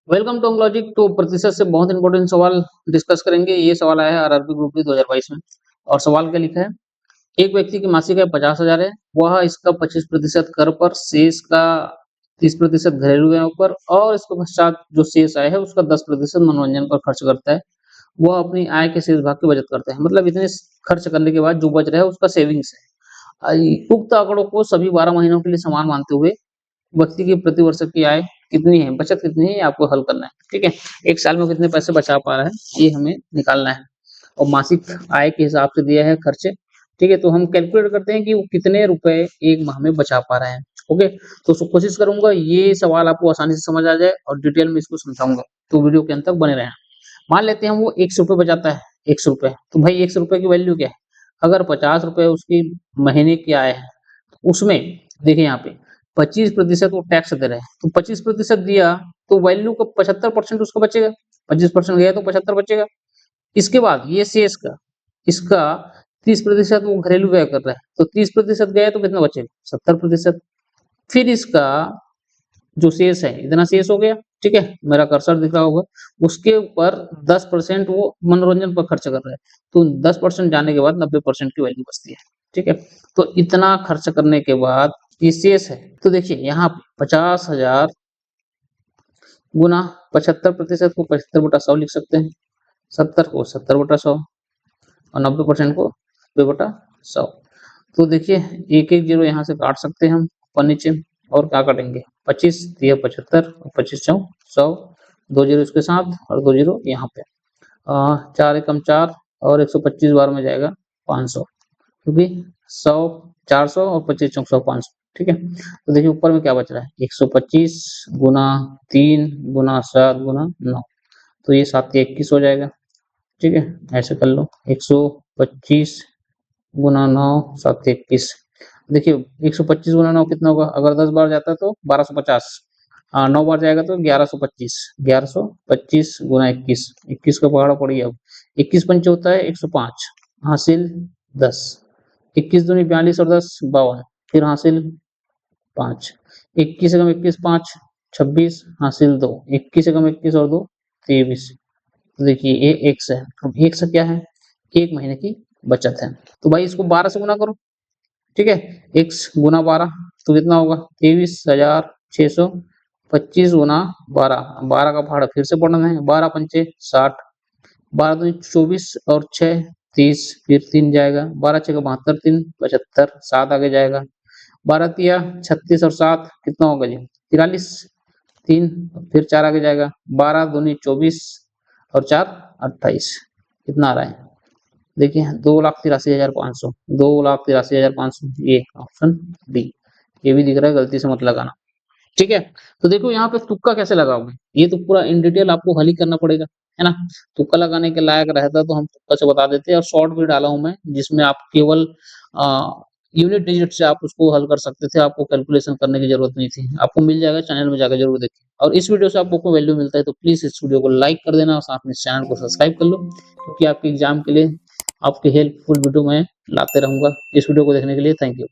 Welcome to अंकलॉजिक। तो प्रतिशत से बहुत इंपॉर्टेंट सवाल डिस्कस करेंगे। ये सवाल आया है आरआरबी ग्रुप डी 2022 में। और सवाल क्या लिखा है, एक व्यक्ति की मासिक आय 50,000 है, वह इसका 25% कर पर, शेष का 30% घरेलू व्ययों पर और इसके पश्चात जो शेष आय है उसका 10% मनोरंजन पर खर्च करता है। वह अपनी आय के शेष भाग की बचत करता है, मतलब इतने खर्च करने के बाद जो बच रहा है उसका सेविंग्स है। उक्त आंकड़ों को सभी 12 महीनों के लिए समान मानते हुए व्यक्ति की प्रति वर्ष की आय कितनी है, बचत कितनी है, ये आपको हल करना है। ठीक है, एक साल में कितने पैसे बचा पा रहा है ये हमें निकालना है। और मासिक आय के हिसाब से दिया है खर्चे। ठीक है, तो हम कैलकुलेट करते हैं कि वो कितने रुपए एक माह में बचा पा रहे हैं। ओके, तो कोशिश करूंगा ये सवाल आपको आसानी से समझ आ जाए और डिटेल में इसको समझाऊंगा, तो वीडियो के अंत तक बने रहें। मान लेते हैं वो 100 रुपए बचाता है, 100 रुपए, तो भाई 100 रुपए की वैल्यू क्या है। अगर 50 रुपए उसकी महीने की आय है, उसमें देखिए यहाँ पे 25% वो टैक्स दे रहे हैं, तो 25% दिया तो वैल्यू का 75% उसका बचेगा। 25% गया तो 75 बचेगा। इसके बाद ये शेष का, इसका 30% वो घरेलू व्यय कर रहा है, तो 30% गया तो कितना बचेगा, 70%। फिर इसका जो शेष है, इतना शेष हो गया। ठीक है, मेरा कर्सर दिख रहा होगा, उसके ऊपर 10% वो मनोरंजन पर खर्च कर रहा है, तो 10% जाने के बाद 90% की वैल्यू बचती है। ठीक है, तो इतना खर्च करने के बाद ये शेष है, तो देखिए यहाँ पे 50,000 गुना 75% को 75/100 लिख सकते हैं, 70 को 70/100 और 90% को 90/100। तो देखिए एक एक जीरो यहाँ से काट सकते हैं हम ऊपर नीचे, और क्या काटेंगे, 25 दिया 75 और 25 चौ 100, 2 जीरो इसके साथ और 2 जीरो यहाँ पे, 4 एकम 4 और 125 बार में जाएगा 500, क्योंकि 100 400 और 25 चौक 100 500। ठीक है, तो देखिए ऊपर में क्या बच रहा है, 125 गुना 3 गुना 7 गुना 9, तो ये 7 के 21 हो जाएगा। ठीक है, ऐसे कर लो, 125 गुना 9 7 के 21। देखिए 125 गुना 9 कितना होगा, अगर 10 बार जाता है तो 1250, 9 बार जाएगा तो 1125, 1125 गुना 21, 21 का पहाड़ा पड़ी। अब 21 पंचे होता है 105, हासिल 10, 21 दूनी 42 और 10 52, फिर हासिल 5, 21 एकम 21 5 26, हासिल 2, 21 एकम 21 और 2 23। तो देखिए ये x है, अब x क्या है, एक महीने की बचत है। तो भाई इसको 12 से गुना करो। ठीक है, x गुना 12 तो कितना होगा, 23,625 गुना 12, 12 का भाड़ा फिर से पढ़ना है, 12 पंचे 60, 12 दूनी 24 और 6 30, फिर 3 जाएगा, 12 6 का 72, 3 75, 7 आगे जाएगा, 12 तिया 36 और 7 कितना होगा जी 43, 3 फिर 4 आगे जाएगा, 12 दूनी 24 और 4 28, कितना आ रहा है, देखिए 2,83,500, 2,83,500, ये ऑप्शन डी। ये भी दिख रहा है, गलती से मत लगाना। ठीक है, तो देखो यहाँ पे तुक्का कैसे लगाओगे, ये तो पूरा इन डिटेल आपको हल ही करना पड़ेगा, है ना। तुक्का लगाने के लायक रहता तो हम तुक्का से बता देते, और शॉर्ट भी डाला हूं मैं जिसमें आप केवल यूनिट डिजिट से आप उसको हल कर सकते थे, आपको कैलकुलेशन करने की जरूरत नहीं थी। आपको मिल जाएगा, चैनल में जाकर जरूर देखिए। और इस वीडियो से आपको कोई वैल्यू मिलता है तो प्लीज इस वीडियो को लाइक कर देना और साथ में इस चैनल को सब्सक्राइब कर लो, क्योंकि आपके एग्जाम के लिए आपके हेल्पफुल वीडियो मैं लाते रहूंगा। इस वीडियो को देखने के लिए थैंक यू।